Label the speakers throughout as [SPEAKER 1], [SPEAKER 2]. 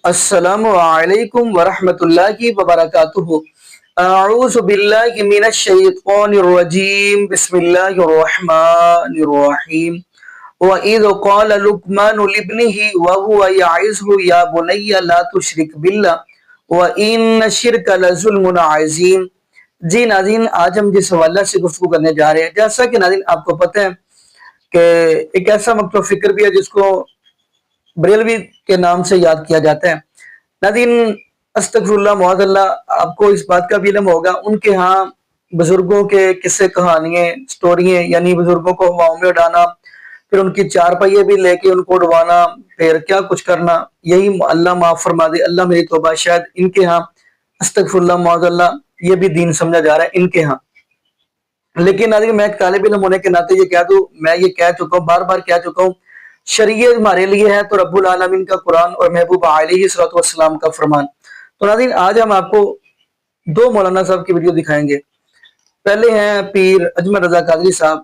[SPEAKER 1] السلام علیکم ورحمۃ اللہ وبرکاتہ۔ اعوذ باللہ من الشیطان الرجیم، بسم اللہ الرحمن الرحیم۔ وَإِذْ قَالَ لُقْمَانُ لِابْنِهِ وَهُوَ يَعِظُهُ يَا بُنَيَّ لَا تُشْرِكْ بِاللَّهِ وَإِنَّ الشِّرْكَ لَظُلْمٌ عَظِيمٌ۔ جی ناظرین، آج ہم جس حوالہ سے گفتگو کرنے جا رہے ہیں، جیسا کہ ناظرین آپ کو پتہ ہے کہ ایک ایسا مکتب فکر بھی ہے جس کو بریلوی کے نام سے یاد کیا جاتا ہے۔ ناظرین استغفر اللہ معاذ اللہ، آپ کو اس بات کا بھی علم ہوگا، ان کے ہاں بزرگوں کے قصے کہانیاں سٹوریاں، یعنی بزرگوں کو ہواؤں میں اڑانا، پھر ان کی چار پہیے بھی لے کے ان کو اڑوانا، پھر کیا کچھ کرنا، یہی اللہ معاف فرما دے، اللہ میری توبہ، شاید ان کے ہاں استغفر اللہ معاذ اللہ یہ بھی دین سمجھا جا رہا ہے ان کے ہاں۔ لیکن ناظرین میں ایک طالب علم ہونے کے ناطے یہ کہہ دوں، میں یہ کہہ چکا ہوں، بار بار کہہ چکا ہوں، شریعت ہمارے لیے ہے تو رب العالمین کا قرآن اور محبوب علیہ الصلوۃ والسلام کا فرمان۔ تو ناظرین آج ہم آپ کو دو مولانا صاحب کی ویڈیو دکھائیں گے۔ پہلے ہیں پیر اجمل رضا قادری صاحب،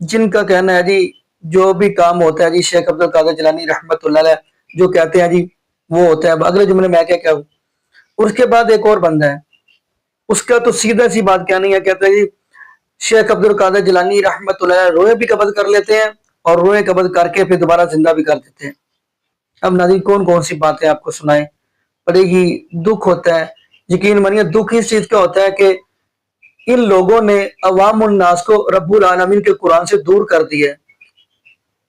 [SPEAKER 1] جن کا کہنا ہے جی جو بھی کام ہوتا ہے جی شیخ عبد القادر جیلانی رحمۃ اللہ علیہ جو کہتے ہیں جی وہ ہوتا ہے۔ اگلے جملے میں کیا کہوں، اس کے بعد ایک اور بندہ ہے، اس کا تو سیدھا سی بات کیا نہیں ہے، کہتا ہے جی شیخ عبد القادر جیلانی رحمۃ اللہ علیہ روحیں بھی قبض کر لیتے ہیں اور روحیں قبض کر کے پھر دوبارہ زندہ بھی کر دیتے ہیں۔ اب ناظرین کون سی باتیں آپ کو سنائیں، بڑے ہی دکھ ہوتا ہے۔ یقین مانیے دکھ اس چیز کا ہوتا ہے کہ ان لوگوں نے عوام الناس کو رب العالمین کے قرآن سے دور کر دیا ہے،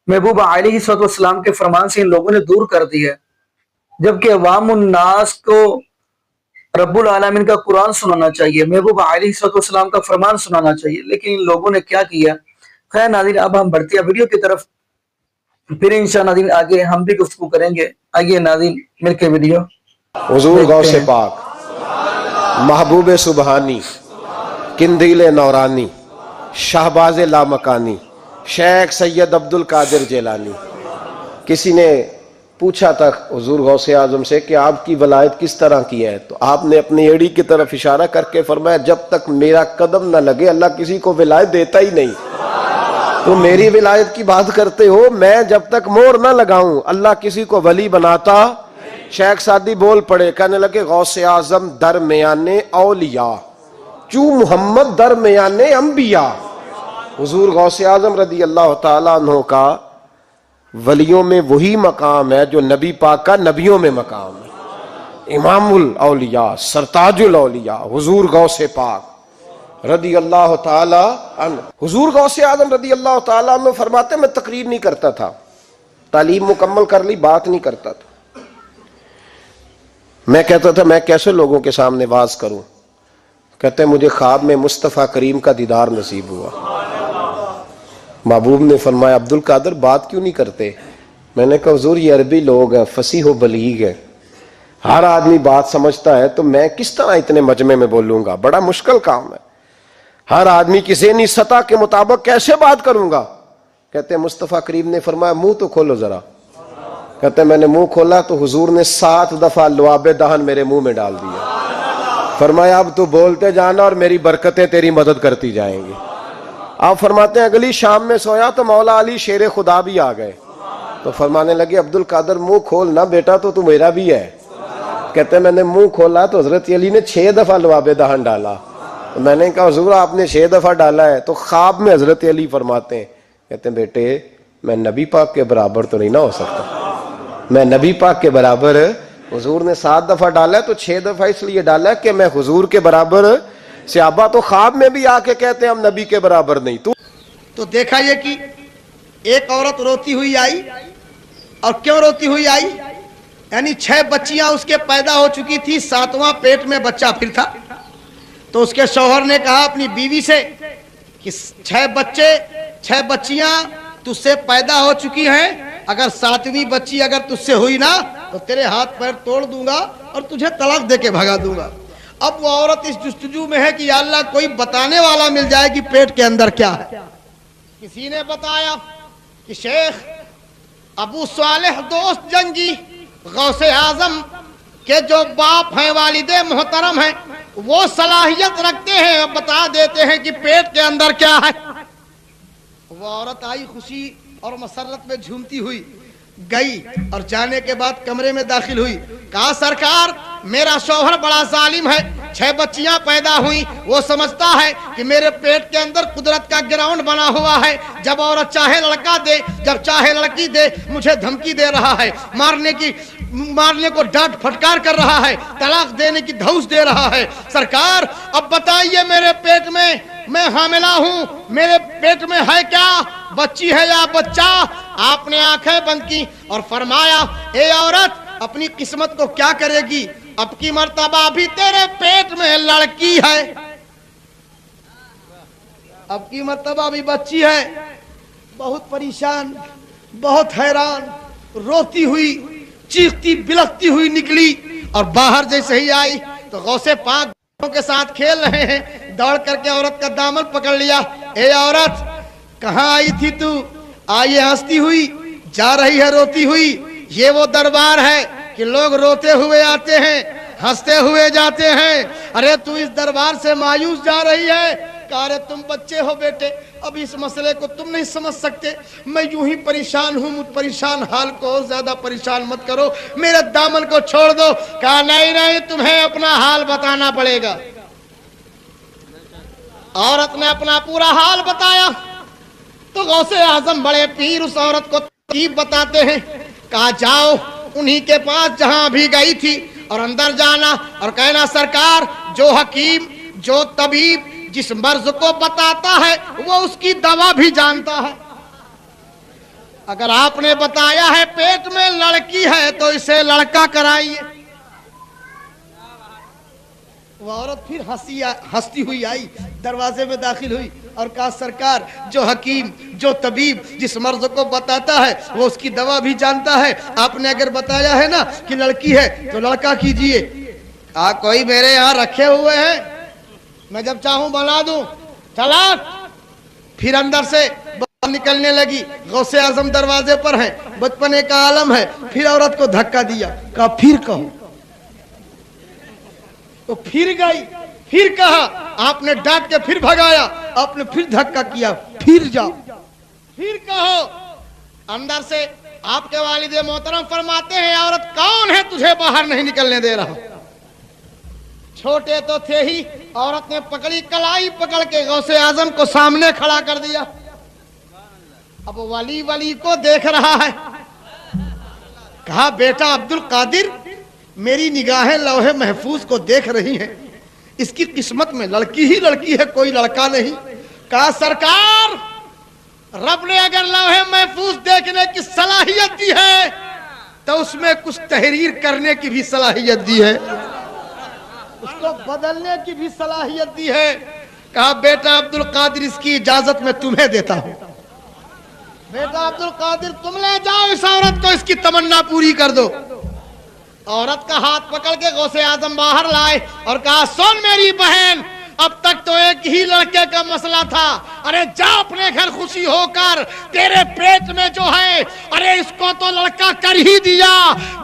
[SPEAKER 1] محبوب علیہ الصلوۃ والسلام کے فرمان سے ان لوگوں نے دور کر دیا ہے، جبکہ عوام الناس کو رب العالمین کا قرآن سنانا چاہیے، محبوب علیہ الصلوۃ والسلام کا فرمان سنانا چاہیے، لیکن ان لوگوں نے کیا کیا۔ خیر ناظرین اب ہم بڑھتے ہیں ویڈیو کی طرف، پھر انشاءاللہ ناظرین آگے ہم بھی گفتگو کریں گے۔ آئیے ناظرین مل کے ویڈیو
[SPEAKER 2] حضور غوث پاک، محبوب سبحانی، قندیل نورانی، شہباز لامکانی، شیخ سید عبد القادر جیلانی۔ کسی نے پوچھا تھا حضور غوث اعظم سے کہ آپ کی ولایت کس طرح کی ہے، تو آپ نے اپنی ایڑی کی طرف اشارہ کر کے فرمایا جب تک میرا قدم نہ لگے اللہ کسی کو ولایت دیتا ہی نہیں۔ تو میری ولایت کی بات کرتے ہو، میں جب تک مور نہ لگاؤں اللہ کسی کو ولی بناتا۔ شیخ سعدی بول پڑے، کہنے لگے غوث اعظم درمیان اولیاء چو محمد درمیان انبیاء۔ حضور غوث اعظم رضی اللہ تعالیٰ عنہ کا ولیوں میں وہی مقام ہے جو نبی پاک کا نبیوں میں مقام ہے۔ امام الاولیاء، سرتاج الاولیاء حضور غوث پاک رضی اللہ تعالیٰ عنہ۔ حضور غوث اعظم رضی اللہ تعالیٰ عنہ فرماتے میں تقریر نہیں کرتا تھا، تعلیم مکمل کر لی بات نہیں کرتا تھا۔ میں کہتا تھا میں کیسے لوگوں کے سامنے واز کروں، کہتے ہیں مجھے خواب میں مصطفیٰ کریم کا دیدار نصیب ہوا۔ محبوب نے فرمایا عبد القادر بات کیوں نہیں کرتے؟ میں نے کہا حضور یہ عربی لوگ ہیں، فصیح و بلیغ ہے، ہر آدمی بات سمجھتا ہے، تو میں کس طرح اتنے مجمع میں بولوں گا، بڑا مشکل کام ہے، ہر آدمی کی ذہنی سطح کے مطابق کیسے بات کروں گا؟ کہتے ہیں مصطفیٰ کریم نے فرمایا منہ تو کھولو ذرا۔ کہتے ہیں میں نے منہ کھولا تو حضور نے 7 دفعہ لعاب دہن میرے منہ میں ڈال دیا، فرمایا اب تو بولتے جانا اور میری برکتیں تیری مدد کرتی جائیں گی۔ آپ فرماتے ہیں اگلی شام میں سویا تو مولا علی شیر خدا بھی آ گئے، تو فرمانے لگے عبد القادر منہ کھول نہ بیٹا تو میرا بھی ہے۔ کہتے ہیں میں نے منہ کھولا تو حضرت علی نے 6 دفعہ لعاب دہن ڈالا، تو میں نے کہا حضور آپ نے 6 دفعہ ڈالا ہے، تو خواب میں حضرت علی فرماتے ہیں، کہتے ہیں بیٹے میں نبی پاک کے برابر تو نہیں نہ ہو سکتا، میں نبی پاک کے برابر، حضور نے 7 دفعہ ڈالا ہے تو 6 دفعہ اس لیے ڈالا ہے کہ میں حضور کے برابر۔ صحابہ تو خواب میں بھی آ کے کہتے ہیں ہم نبی کے برابر نہیں۔
[SPEAKER 3] تو دیکھا یہ کہ ایک عورت روتی ہوئی آئی، اور کیوں روتی ہوئی آئی؟ یعنی 6 بچیاں اس کے پیدا ہو چکی تھی، 7واں پیٹ میں بچہ پھر تھا۔ تو اس کے شوہر نے کہا اپنی بیوی سے کہ 6 بچیاں تجھ سے پیدا ہو چکی ہیں، اگر 7ویں بچی اگر تجھ سے ہوئی نا تو تیرے ہاتھ پیر توڑ دوں گا اور تجھے طلاق دے کے بھگا دوں گا۔ اب وہ عورت اس جستجو میں ہے کہ یا اللہ کوئی بتانے والا مل جائے کہ پیٹ کے اندر کیا ہے۔ کسی نے بتایا کہ شیخ ابو صالح دوست جنگی غوث اعظم کے جو باپ ہیں، والد محترم ہیں، وہ صلاحیت رکھتے ہیں اور بتا دیتے ہیں کہ پیٹ کے اندر کیا ہے۔ وہ عورت آئی خوشی اور مسرت میں جھومتی ہوئی، گئی اور جانے کے بعد کمرے میں داخل ہوئی. کہا سرکار میرا شوہر بڑا ظالم ہے, 6 بچیاں پیدا ہوئی, وہ سمجھتا ہے کہ میرے پیٹ کے اندر قدرت کا گراؤنڈ بنا ہوا ہے, جب عورت چاہے لڑکا دے, جب چاہے لڑکی دے, مجھے دھمکی دے رہا ہے, مارنے کو ڈانٹ پھٹکار کر رہا ہے, طلاق دینے کی دھوس دے رہا ہے. سرکار اب بتائیے میرے پیٹ میں حاملہ ہوں, میرے پیٹ میں ہے کیا, بچی ہے یا بچہ؟ آپ نے آنکھیں بند کی اور فرمایا اے عورت اپنی قسمت کو کیا کرے گی, اب کی مرتبہ بھی تیرے پیٹ میں لڑکی ہے, اب کی مرتبہ بھی بچی ہے. بہت پریشان, بہت حیران, روتی ہوئی چیختی بلکتی ہوئی نکلی اور باہر جیسے ہی آئی تو غوث پاک کے ساتھ کھیل رہے ہیں, دوڑ کر کے عورت کا دامن پکڑ لیا. اے عورت کہاں آئی تھی تو؟ آئیے ہنستی ہوئی جا رہی ہے روتی ہوئی. یہ وہ دربار ہے کہ لوگ روتے ہوئے آتے ہیں, ہنستے ہوئے جاتے ہیں. ارے تو اس دربار سے مایوس جا رہی ہے. کہا رے تم بچے ہو بیٹے, اب اس مسئلے کو تم نہیں سمجھ سکتے, میں یوں ہی پریشان ہوں, مجھ پریشان حال کو اور زیادہ پریشان مت کرو, میرے دامن کو چھوڑ دو. کہا نہیں تمہیں اپنا حال بتانا پڑے گا. عورت نے اپنا پورا حال بتایا تو غوث اعظم بڑے پیر اس عورت کو ترتیب بتاتے ہیں. کہا جاؤ انہی کے پاس جہاں ابھی گئی تھی اور اندر جانا اور کہنا سرکار جو حکیم جو طبیب جس مرض کو بتاتا ہے وہ اس کی دوا بھی جانتا ہے. اگر آپ نے بتایا ہے پیٹ میں لڑکی ہے تو اسے لڑکا کرائیے. وہ عورت پھر ہنستی ہوئی آئی, دروازے میں داخل ہوئی اور کہا سرکار جو حکیم جو طبیب جس مرض کو بتاتا ہے وہ اس کی دوا بھی جانتا ہے. آپ نے اگر بتایا ہے نا کہ لڑکی ہے تو لڑکا کیجئے. کہا کوئی میرے یہاں رکھے ہوئے ہیں, میں جب چاہوں بنا دوں. چلا پھر اندر سے باہر نکلنے لگی. غوث اعظم دروازے پر ہیں, بچپنے کا عالم ہے. پھر عورت کو دھکا دیا, کہا پھر کہو. تو پھر گئی, پھر کہا, آپ نے ڈانٹ کے پھر بھگایا, آپ نے پھر دھکا کیا, پھر جاؤ, پھر کہو. اندر سے آپ کے والد محترم فرماتے ہیں عورت کون ہے تجھے باہر نہیں نکلنے دے رہا؟ چھوٹے تو تھے ہی, عورت نے پکڑی کلائی پکڑ کے غوث اعظم کو سامنے کھڑا کر دیا. اب ولی کو دیکھ رہا ہے. کہا بیٹا عبد القادر میری نگاہیں لوح محفوظ کو دیکھ رہی ہیں, اس کی قسمت میں لڑکی ہی لڑکی ہے, کوئی لڑکا نہیں. کہا سرکار رب نے اگر لوح محفوظ دیکھنے کی صلاحیت دی ہے تو اس میں کچھ تحریر کرنے کی بھی صلاحیت دی ہے, اس کو بدلنے کی بھی صلاحیت دی ہے. کہا بیٹا عبد القادر اس کی اجازت میں تمہیں دیتا ہوں. بیٹا عبد القادر تم لے جاؤ اس عورت کو, اس کی تمنا پوری کر دو. عورت کا ہاتھ پکڑ کے غوث اعظم باہر لائے اور کہا سن میری بہن, اب تک تو ایک ہی لڑکے کا مسئلہ تھا, ارے جا اپنے گھر خوشی ہو کر, تیرے پیٹ میں جو ہے ارے اس کو تو لڑکا کر ہی دیا,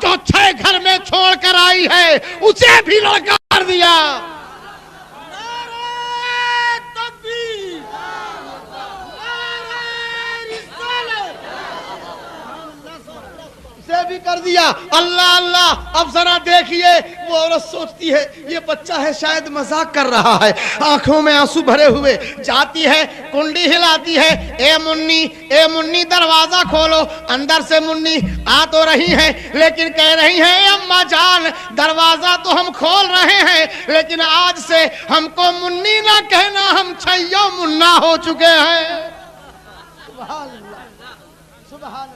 [SPEAKER 3] جو 6 گھر میں چھوڑ کر آئی ہے اسے بھی لڑکا کر دیا. بھی کر دیا. اللہ اللہ. اب ذرا دیکھیے وہ عورت سوچتی ہے یہ بچہ ہے شاید مذاق کر رہا ہے, آنکھوں میں آنسو بھرے ہوئے جاتی ہے, کنڈی ہلاتی ہے, اے منی دروازہ کھولو. اندر سے منی آ تو رہی ہیں لیکن کہہ رہی ہیں اماں جان دروازہ تو ہم کھول رہے ہیں لیکن آج سے ہم کو منی نہ کہنا, ہم چھیو منا ہو چکے ہیں. سبحان اللہ, سبحان اللہ.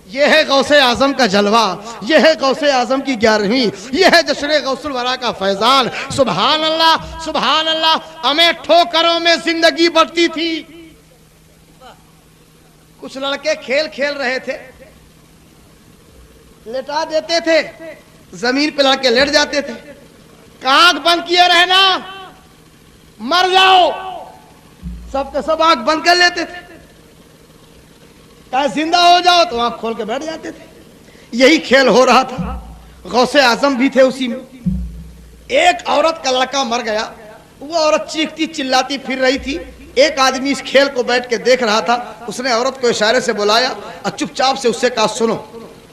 [SPEAKER 3] یہ ہے غوث اعظم کا جلوہ, یہ ہے غوث اعظم کی 11ویں, یہ ہے جشن غوث الورا کا فیضان. سبحان اللہ, سبحان اللہ. ہمیں ٹھوکروں میں زندگی بڑھتی تھی. کچھ لڑکے کھیل رہے تھے, لٹا دیتے تھے, زمین پہ لڑکے لیٹ جاتے تھے. آنکھ بند کیے رہنا, مر جاؤ. سب کے سب آنکھ بند کر لیتے تھے. زندہ ہو جاؤ تو آنکھ کھول کے بیٹھ جاتے تھے. یہی کھیل ہو رہا تھا. غوث اعظم بھی تھے اسی میں. ایک عورت کا لڑکا مر گیا, وہ عورت چیختی چلاتی پھر رہی تھی. ایک آدمی اس کھیل کو بیٹھ کے دیکھ رہا تھا, اس نے عورت کو اشارے سے بلایا اور چپ چاپ سے اس سے کہا سنو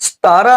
[SPEAKER 1] 17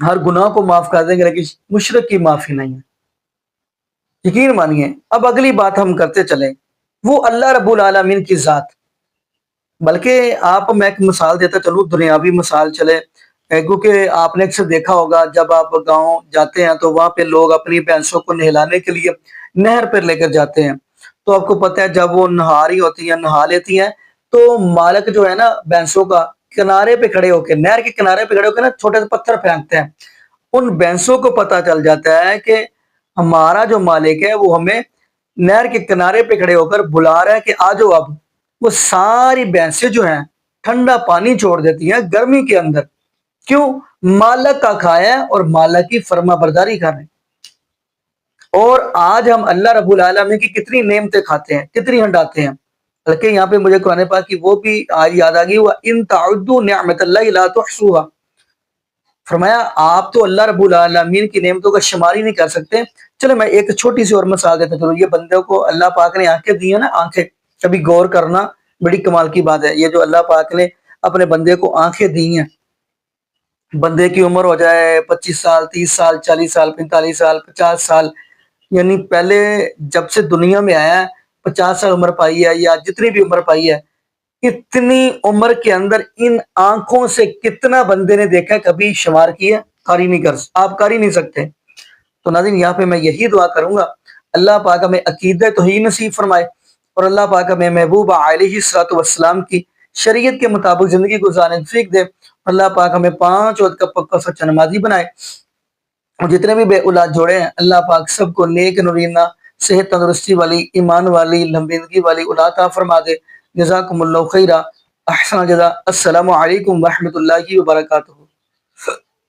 [SPEAKER 1] ہر گناہ کو معاف کر دیں گے، لیکن مشرک کی معافی نہیں ہے، یقین مانیے۔ اب اگلی بات ہم کرتے چلیں، وہ اللہ رب العالمین کی ذات، بلکہ آپ میں ایک مثال دیتا چلوں، دنیاوی مثال چلے، کیونکہ آپ نے اکثر دیکھا ہوگا جب آپ گاؤں جاتے ہیں تو وہاں پہ لوگ اپنی بھینسوں کو نہلانے کے لیے نہر پر لے کر جاتے ہیں، تو آپ کو پتہ ہے جب وہ نہا رہی ہوتی ہیں، نہا لیتی ہیں، تو مالک جو ہے نا بھینسوں کا، کنارے پہ کھڑے ہو کے، نہر کے کنارے پہ کھڑے ہو کے نا چھوٹے سے پتھر پھینکتے ہیں۔ ان بھینسوں کو پتہ چل جاتا ہے کہ ہمارا جو مالک ہے وہ ہمیں نہر کے کنارے پہ کھڑے ہو کر بلا رہا ہے کہ آ جاؤ اب۔ وہ ساری بھینسیں جو ہیں ٹھنڈا پانی چھوڑ دیتی ہیں گرمی کے اندر، کیوں؟ مالک کا کھایا ہے اور مالک کی فرما برداری کر رہے ہیں۔ اور آج ہم اللہ رب العالمین کی کتنی نعمتیں کھاتے ہیں، کتنی ہنڈاتے ہیں، بلکہ یہاں پہ مجھے قرآن پاک کی وہ بھی آج یاد آ گئی، وَإِن تَعُدُّوا نِعْمَتَ اللَّهِ لَا تُحْصُوهَا، فرمایا آپ تو اللہ رب العالمین کی نعمتوں کا شمار ہی نہیں کر سکتے۔ چلے میں ایک چھوٹی سی اور مثال دیتا چلو، یہ بندوں کو اللہ پاک نے آنکھیں دی ہیں نا، آنکھیں، کبھی غور کرنا، بڑی کمال کی بات ہے، یہ جو اللہ پاک نے اپنے بندے کو آنکھیں دی ہیں، بندے کی عمر ہو جائے 25 سال، 30 سال، 40 سال، 45 سال، 50 سال، یعنی پہلے جب سے دنیا میں آیا ہے 50 سال عمر پائی ہے یا جتنی بھی عمر پائی ہے، اتنی عمر کے اندر ان آنکھوں سے کتنا بندے نے دیکھا ہے، کبھی شمار کیا؟ آپ کر ہی نہیں سکتے۔ تو ناظرین یہاں پہ میں یہی دعا کروں گا، اللہ پاک ہمیں عقیدہ توحید نصیب فرمائے، اور اللہ پاک ہمیں محبوب علیہ الصلوۃ والسلام کی شریعت کے مطابق زندگی گزارنے توفیق دے، اللہ پاک ہمیں 5 وقت کا پکا سچا نمازی بنائے، اور جتنے بھی بے اولاد جوڑے ہیں اللہ پاک سب کو نیک نورینہ، صحت تندرستی والی، ایمان والی، لمبی زندگی والی اولاد عطا فرما دے۔ جزاکم اللہ خیرہ، احسن جزا۔ السلام علیکم ورحمۃ اللہ وبرکاتہ۔